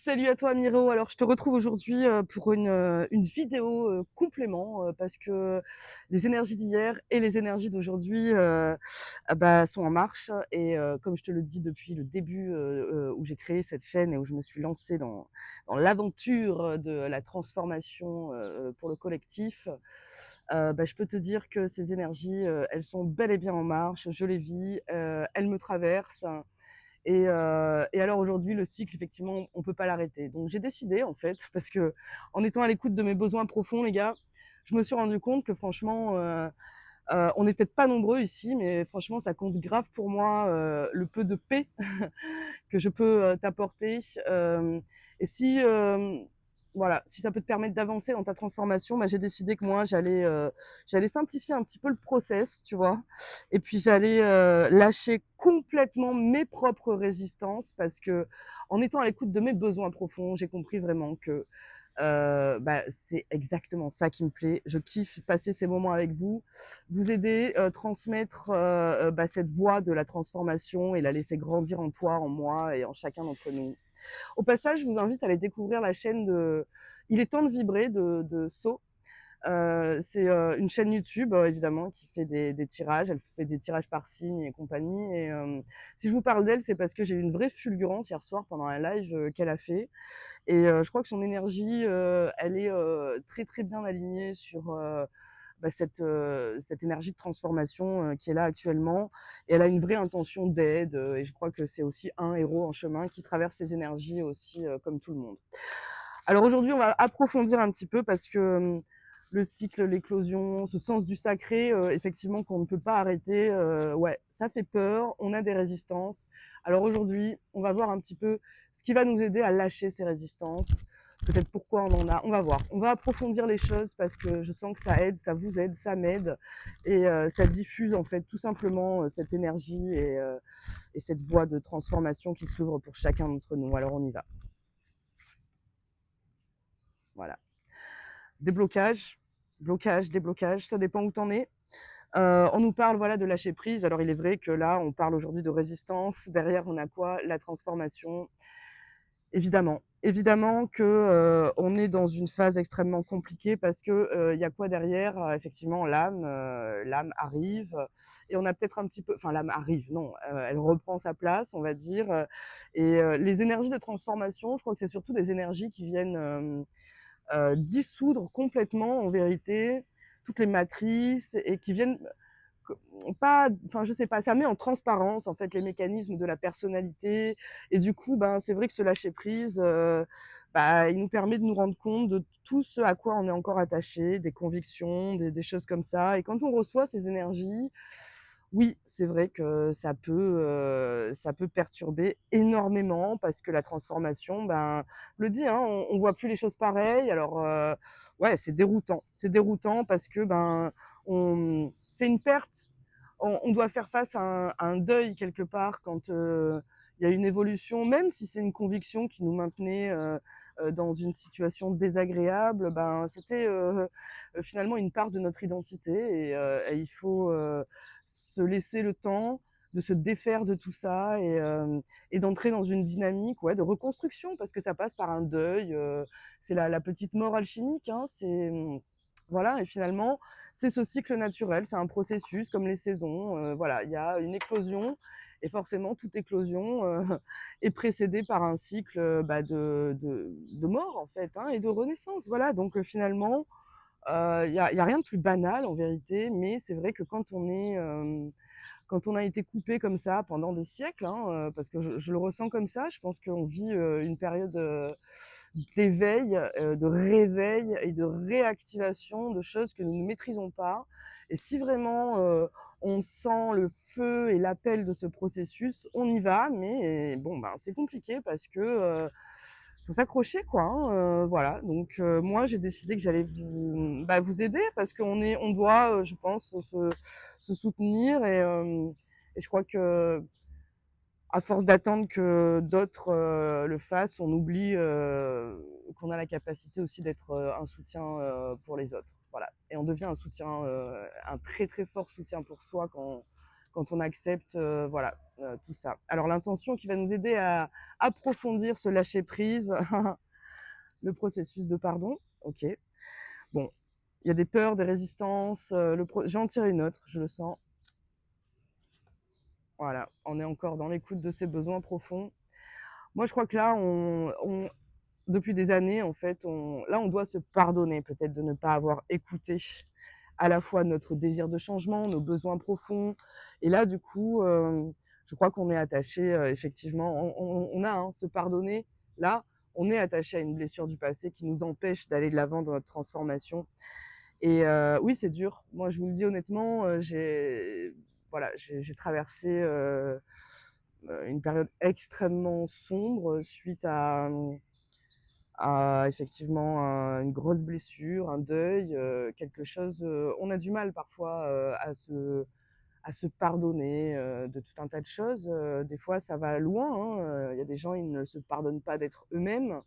Salut à toi Miro. Alors je te retrouve aujourd'hui pour une vidéo complément parce que les énergies d'hier et les énergies d'aujourd'hui sont en marche et comme je te le dis depuis le début où j'ai créé cette chaîne et où je me suis lancée dans l'aventure de la transformation pour le collectif, je peux te dire que ces énergies, elles sont bel et bien en marche, je les vis, elles me traversent. Et alors aujourd'hui, le cycle, effectivement, on peut pas l'arrêter. Donc j'ai décidé, en fait, parce que en étant à l'écoute de mes besoins profonds, les gars, je me suis rendu compte que franchement, on n'est peut-être pas nombreux ici, mais franchement, ça compte grave pour moi, le peu de paix que je peux t'apporter. Et si, voilà, si ça peut te permettre d'avancer dans ta transformation, j'ai décidé que moi, j'allais simplifier un petit peu le process, tu vois. Et puis j'allais lâcher complètement mes propres résistances parce que, en étant à l'écoute de mes besoins profonds, j'ai compris vraiment que c'est exactement ça qui me plaît. Je kiffe passer ces moments avec vous, vous aider, transmettre, cette voie de la transformation et la laisser grandir en toi, en moi et en chacun d'entre nous. Au passage, je vous invite à aller découvrir la chaîne de Il est temps de vibrer de So. C'est une chaîne YouTube, évidemment, qui fait des tirages. Elle fait des tirages par signe et compagnie. Et si je vous parle d'elle, c'est parce que j'ai eu une vraie fulgurance hier soir pendant un live qu'elle a fait. Et je crois que son énergie, elle est très très bien alignée sur cette énergie de transformation qui est là actuellement. Et elle a une vraie intention d'aide. Et je crois que c'est aussi un héros en chemin qui traverse ces énergies aussi comme tout le monde. Alors aujourd'hui, on va approfondir un petit peu parce que le cycle, l'éclosion, ce sens du sacré, effectivement, qu'on ne peut pas arrêter, ouais, ça fait peur, on a des résistances. Alors aujourd'hui, on va voir un petit peu ce qui va nous aider à lâcher ces résistances, peut-être pourquoi on en a, on va voir. On va approfondir les choses parce que je sens que ça aide, ça vous aide, ça m'aide et ça diffuse en fait tout simplement cette énergie et cette voie de transformation qui s'ouvre pour chacun d'entre nous. Alors on y va. Voilà. Déblocage, blocage, déblocage, ça dépend où t'en es. On nous parle voilà de lâcher prise. Alors il est vrai que là, on parle aujourd'hui de résistance. Derrière, on a quoi? La transformation. Évidemment, évidemment que on est dans une phase extrêmement compliquée parce que il y a quoi derrière? Effectivement, l'âme arrive et on a peut-être un petit peu, enfin l'âme arrive, non, elle reprend sa place, on va dire. Et les énergies de transformation, je crois que c'est surtout des énergies qui viennent dissoudre complètement, en vérité, toutes les matrices et qui viennent pas, enfin je sais pas, ça met en transparence en fait les mécanismes de la personnalité et du coup c'est vrai que ce lâcher prise il nous permet de nous rendre compte de tout ce à quoi on est encore attaché, des convictions, des choses comme ça. Et quand on reçoit ces énergies, oui, c'est vrai que ça peut perturber énormément parce que la transformation, le dit, hein, on voit plus les choses pareilles. Alors ouais, c'est déroutant. C'est déroutant parce que c'est une perte. On doit faire face à un deuil quelque part quand il y a une évolution, même si c'est une conviction qui nous maintenait dans une situation désagréable. C'était finalement une part de notre identité et il faut se laisser le temps de se défaire de tout ça et d'entrer dans une dynamique, ouais, de reconstruction parce que ça passe par un deuil. C'est la petite mort alchimique, hein, voilà. Et finalement, c'est ce cycle naturel, c'est un processus comme les saisons. Voilà, il y a une éclosion et forcément toute éclosion est précédée par un cycle de mort en fait, hein, et de renaissance. Voilà, donc finalement, y a rien de plus banal en vérité, mais c'est vrai que quand on a été coupé comme ça pendant des siècles, hein, parce que je le ressens comme ça, je pense qu'on vit une période d'éveil, de réveil et de réactivation de choses que nous ne maîtrisons pas. Et si vraiment on sent le feu et l'appel de ce processus, on y va, mais bon, c'est compliqué parce que faut s'accrocher quoi, hein, voilà. Donc moi j'ai décidé que j'allais vous aider parce on doit, je pense, se soutenir et je crois que à force d'attendre que d'autres le fassent, on oublie qu'on a la capacité aussi d'être un soutien pour les autres. Voilà. Et on devient un soutien, un très très fort soutien pour soi quand quand on accepte, voilà, tout ça. Alors l'intention qui va nous aider à approfondir ce lâcher prise, le processus de pardon, OK. Bon, il y a des peurs, des résistances, j'en tire une autre, je le sens. Voilà, on est encore dans l'écoute de ses besoins profonds. Moi, je crois que là, depuis des années, en fait, on doit se pardonner peut-être de ne pas avoir écouté à la fois notre désir de changement, nos besoins profonds. Et là, du coup, je crois qu'on est attaché, effectivement, on a, hein, se pardonner. Là, on est attaché à une blessure du passé qui nous empêche d'aller de l'avant dans notre transformation. Et oui, c'est dur. Moi, je vous le dis honnêtement, j'ai traversé, une période extrêmement sombre suite à effectivement une grosse blessure, un deuil, quelque chose, on a du mal parfois, à se pardonner, de tout un tas de choses, des fois ça va loin, hein, il y a des gens, ils ne se pardonnent pas d'être eux-mêmes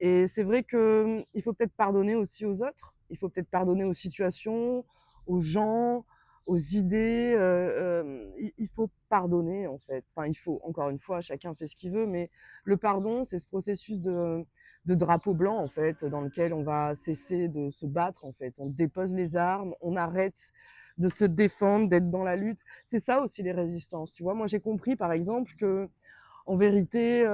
et c'est vrai que, il faut peut-être pardonner aussi aux autres. Il faut peut-être pardonner aux situations, aux gens, aux idées, il faut pardonner en fait. Enfin il faut, encore une fois, chacun fait ce qu'il veut, mais le pardon, c'est ce processus de drapeau blanc en fait, dans lequel on va cesser de se battre en fait. On dépose les armes, on arrête de se défendre, d'être dans la lutte. C'est ça aussi les résistances, tu vois? Moi j'ai compris par exemple qu'en vérité,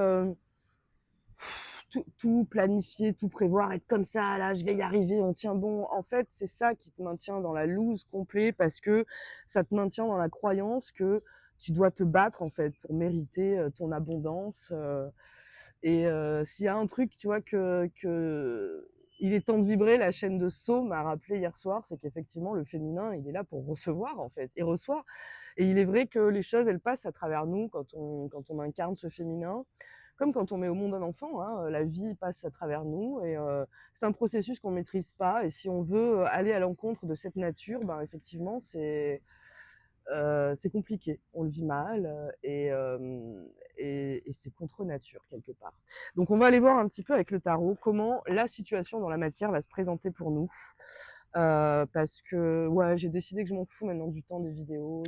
tout planifier, tout prévoir, être comme ça, là, je vais y arriver, on tient bon. En fait, c'est ça qui te maintient dans la loose complet parce que ça te maintient dans la croyance que tu dois te battre, en fait, pour mériter ton abondance. Et s'il y a un truc, tu vois, il est temps de vibrer, la chaîne de Sceaux m'a rappelé hier soir, c'est qu'effectivement, le féminin, il est là pour recevoir, en fait. Il reçoit. Et il est vrai que les choses, elles passent à travers nous quand on incarne ce féminin. Comme quand on met au monde un enfant, hein, la vie passe à travers nous et c'est un processus qu'on maîtrise pas et si on veut aller à l'encontre de cette nature, ben, effectivement, c'est compliqué. On le vit mal, et c'est contre nature quelque part. Donc on va aller voir un petit peu avec le tarot comment la situation dans la matière va se présenter pour nous. Parce que ouais, j'ai décidé que je m'en fous maintenant du temps des vidéos,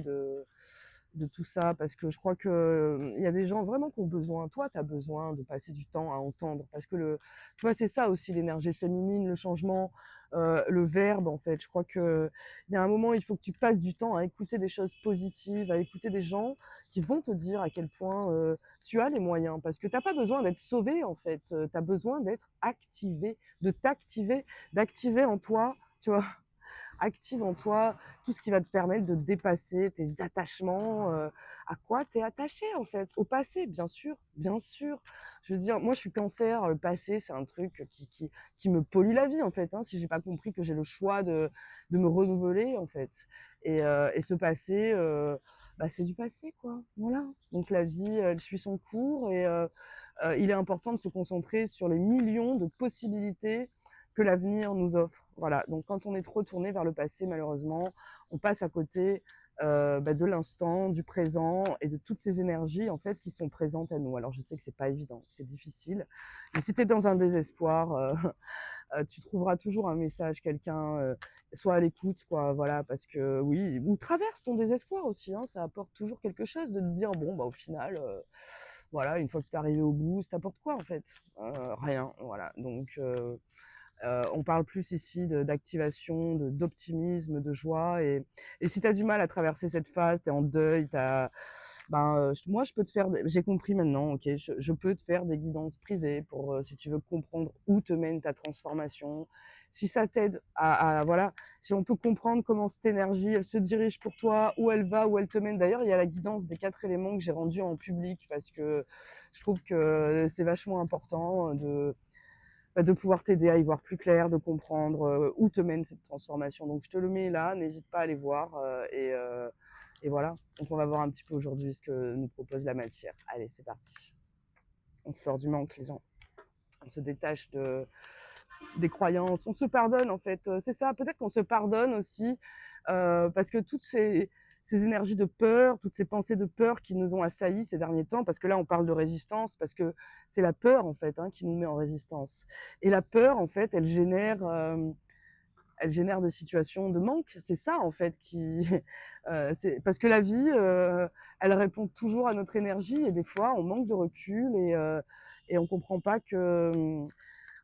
de tout ça, parce que je crois que il y a des gens vraiment qui ont besoin. Toi, tu as besoin de passer du temps à entendre, parce que tu vois, c'est ça aussi l'énergie féminine, le changement, le verbe en fait. Je crois que il y a un moment, il faut que tu passes du temps à écouter des choses positives, à écouter des gens qui vont te dire à quel point tu as les moyens, parce que t'as pas besoin d'être sauvé en fait. Tu as besoin d'être activé, de t'activer, d'activer en toi, tu vois, active en toi tout ce qui va te permettre de dépasser tes attachements. À quoi tu es attaché en fait? Au passé, bien sûr, bien sûr. Je veux dire, moi je suis cancer, le passé c'est un truc qui me pollue la vie en fait, hein, si j'ai pas compris que j'ai le choix de me renouveler en fait. Et ce passé, bah, c'est du passé quoi, voilà. Donc la vie, elle suit son cours et il est important de se concentrer sur les millions de possibilités que l'avenir nous offre. Voilà, donc quand on est trop tourné vers le passé, malheureusement, on passe à côté bah, de l'instant, du présent et de toutes ces énergies en fait qui sont présentes à nous. Alors je sais que c'est pas évident, c'est difficile, mais si tu es dans un désespoir, tu trouveras toujours un message, quelqu'un, soit à l'écoute, quoi, voilà, parce que oui, ou traverse ton désespoir aussi, hein, ça apporte toujours quelque chose de te dire bon, bah au final, voilà, une fois que tu es arrivé au bout, ça t'apporte quoi en fait? Rien, voilà, donc on parle plus ici d'activation, d'optimisme, de joie. Et si tu as du mal à traverser cette phase, tu es en deuil, ben, moi, je peux te faire, j'ai compris maintenant, ok, je peux te faire des guidances privées pour, si tu veux comprendre où te mène ta transformation. Si ça t'aide voilà, si on peut comprendre comment cette énergie, elle se dirige pour toi, où elle va, où elle te mène. D'ailleurs, il y a la guidance des 4 éléments que j'ai rendue en public parce que je trouve que c'est vachement important de pouvoir t'aider à y voir plus clair, de comprendre où te mène cette transformation. Donc je te le mets là, n'hésite pas à aller voir et voilà. Donc on va voir un petit peu aujourd'hui ce que nous propose la matière. Allez, c'est parti. On sort du manque, les gens. On se détache des croyances. On se pardonne en fait. C'est ça. Peut-être qu'on se pardonne aussi parce que toutes ces énergies de peur, toutes ces pensées de peur qui nous ont assaillis ces derniers temps, parce que là on parle de résistance, parce que c'est la peur en fait, hein, qui nous met en résistance. Et la peur en fait, elle génère des situations de manque. C'est ça en fait qui c'est parce que la vie, elle répond toujours à notre énergie et des fois on manque de recul et on comprend pas que,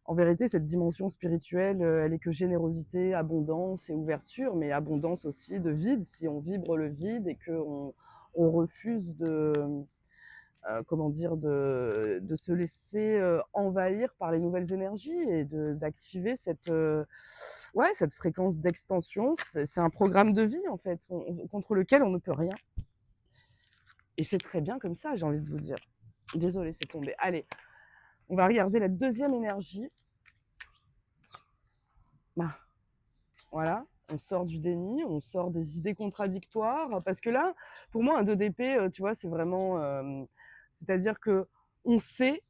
en vérité cette dimension spirituelle, elle est que générosité, abondance et ouverture, mais abondance aussi de vide si on vibre le vide et qu'on refuse de, comment dire? De se laisser, envahir par les nouvelles énergies et d'activer cette, ouais, cette fréquence d'expansion. C'est un programme de vie, en fait, contre lequel on ne peut rien et c'est très bien comme ça, j'ai envie de vous dire. Désolée, c'est tombé. Allez, on va regarder la deuxième énergie. Bah, voilà, on sort du déni, on sort des idées contradictoires parce que là, pour moi, un 2 d'épée, tu vois, c'est vraiment, c'est-à-dire qu'on sait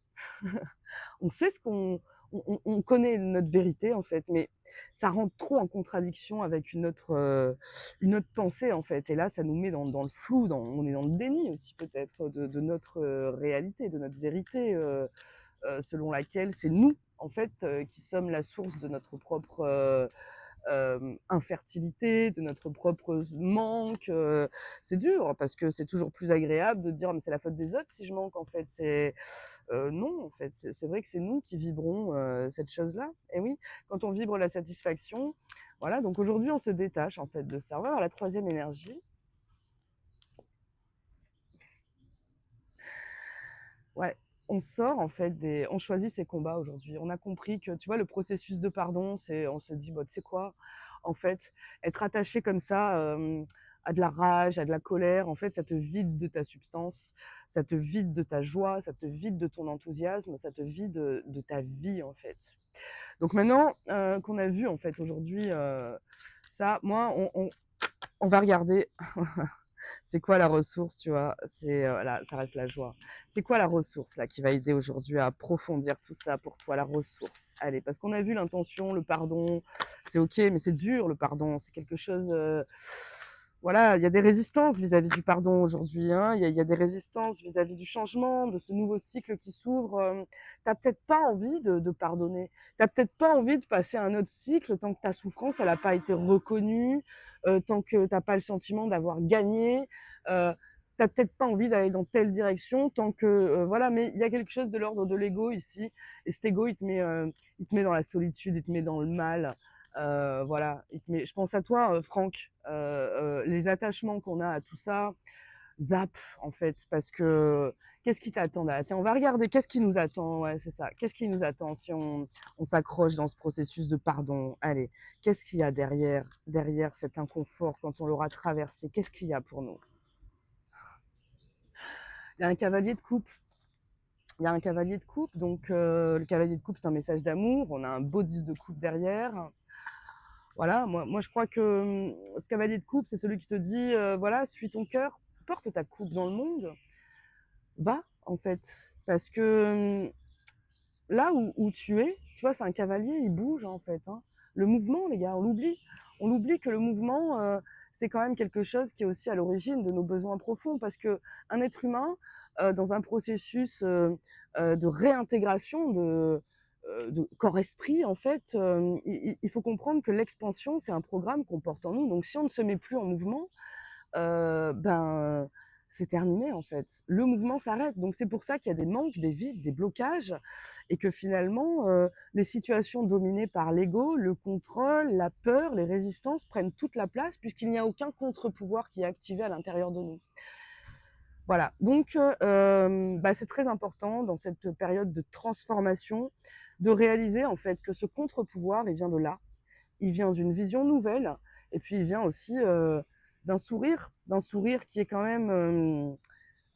on sait ce qu'on on connaît notre vérité en fait, mais ça rentre trop en contradiction avec une autre pensée en fait. Et là, ça nous met dans le flou, on est dans le déni aussi peut-être de notre réalité, de notre vérité, selon laquelle c'est nous en fait qui sommes la source de notre propre infertilité, de notre propre manque. C'est dur parce que c'est toujours plus agréable de dire mais c'est la faute des autres si je manque en fait. Non, en fait, c'est vrai que c'est nous qui vibrons cette chose-là. Et oui, quand on vibre la satisfaction, voilà. Donc aujourd'hui, on se détache en fait de ça. On va vers la troisième énergie. Ouais, on sort en fait on choisit ses combats aujourd'hui. On a compris que, tu vois, le processus de pardon, on se dit, bah, tu sais quoi, en fait, être attaché comme ça à de la rage, à de la colère, en fait, ça te vide de ta substance, ça te vide de ta joie, ça te vide de ton enthousiasme, ça te vide de ta vie, en fait. Donc maintenant qu'on a vu, en fait, aujourd'hui, ça, moi, on va regarder c'est quoi la ressource, tu vois? Là, ça reste la joie. C'est quoi la ressource là qui va aider aujourd'hui à approfondir tout ça pour toi, la ressource? Allez, parce qu'on a vu l'intention, le pardon, c'est OK, mais c'est dur le pardon, c'est quelque chose, voilà, il y a des résistances vis-à-vis du pardon aujourd'hui, hein. Il y a des résistances vis-à-vis du changement, de ce nouveau cycle qui s'ouvre, tu peut-être pas envie de pardonner. T'as peut-être pas envie de passer à un autre cycle tant que ta souffrance, elle a pas été reconnue, tant que t'as pas le sentiment d'avoir gagné, tu peut-être pas envie d'aller dans telle direction tant que, voilà, mais il y a quelque chose de l'ordre de l'ego ici et cet ego, il te met dans la solitude, il te met dans le mal, voilà, il te met je pense à toi, Franck, les attachements qu'on a à tout ça, zappe en fait, parce que qu'est-ce qui t'attend là? Tiens, on va regarder qu'est-ce qui nous attend, ouais, c'est ça. Qu'est-ce qui nous attend si on s'accroche dans ce processus de pardon? Allez, qu'est-ce qu'il y a derrière cet inconfort quand on l'aura traversé? Qu'est-ce qu'il y a pour nous? Il y a un cavalier de coupe. Il y a un cavalier de coupe, donc le cavalier de coupe, c'est un message d'amour. On a un beau 10 de coupe derrière. Voilà, moi je crois que ce cavalier de coupe, c'est celui qui te dit, voilà, suis ton cœur, porte ta coupe dans le monde, va en fait. Parce que là où tu es, tu vois, c'est un cavalier, il bouge en fait, hein. Le mouvement, les gars, on l'oublie. On l'oublie que le mouvement, c'est quand même quelque chose qui est aussi à l'origine de nos besoins profonds. Parce que un être humain, dans un processus de réintégration de corps-esprit, en fait, il faut comprendre que l'expansion, c'est un programme qu'on porte en nous. Donc si on ne se met plus en mouvement, ben, c'est terminé en fait. Le mouvement s'arrête. Donc c'est pour ça qu'il y a des manques, des vides, des blocages et que finalement, les situations dominées par l'ego, le contrôle, la peur, les résistances prennent toute la place puisqu'il n'y a aucun contre-pouvoir qui est activé à l'intérieur de nous. Voilà, donc bah, c'est très important dans cette période de transformation de réaliser en fait que ce contre-pouvoir, il vient de là. Il vient d'une vision nouvelle et puis il vient aussi, d'un sourire qui est quand même,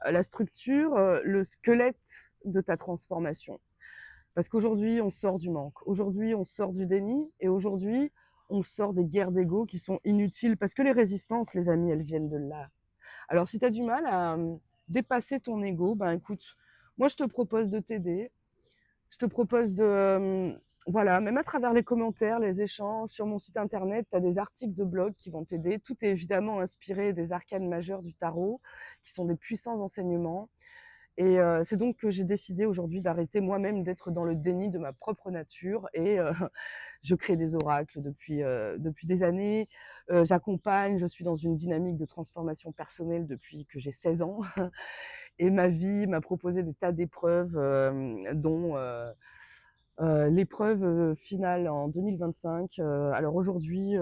la structure, le squelette de ta transformation. Parce qu'aujourd'hui, on sort du manque. Aujourd'hui, on sort du déni et aujourd'hui, on sort des guerres d'ego qui sont inutiles parce que les résistances, les amis, elles viennent de là. Alors si tu as du mal à, dépasser ton ego, ben écoute, moi je te propose de t'aider. Je te propose de, voilà, même à travers les commentaires, les échanges sur mon site internet, tu as des articles de blog qui vont t'aider. Tout est évidemment inspiré des arcanes majeures du tarot, qui sont des puissants enseignements. et c'est donc que j'ai décidé aujourd'hui d'arrêter moi-même d'être dans le déni de ma propre nature et je crée des oracles depuis des années. J'accompagne, je suis dans une dynamique de transformation personnelle depuis que j'ai 16 ans et ma vie m'a proposé des tas d'épreuves, dont, l'épreuve, finale en 2025. Alors aujourd'hui,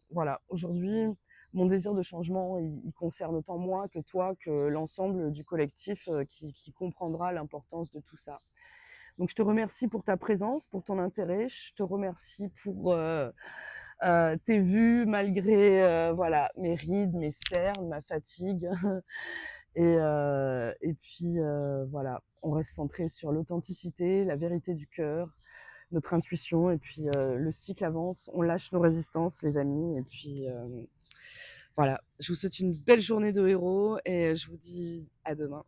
voilà, aujourd'hui, mon désir de changement, il concerne autant moi que toi, que l'ensemble du collectif, qui comprendra l'importance de tout ça. Donc je te remercie pour ta présence, pour ton intérêt. Je te remercie pour, tes vues malgré, voilà, mes rides, mes cernes, ma fatigue et puis, voilà, on reste centré sur l'authenticité, la vérité du cœur, notre intuition et puis, le cycle avance, on lâche nos résistances les amis et puis, voilà. Je vous souhaite une belle journée de héros et je vous dis à demain.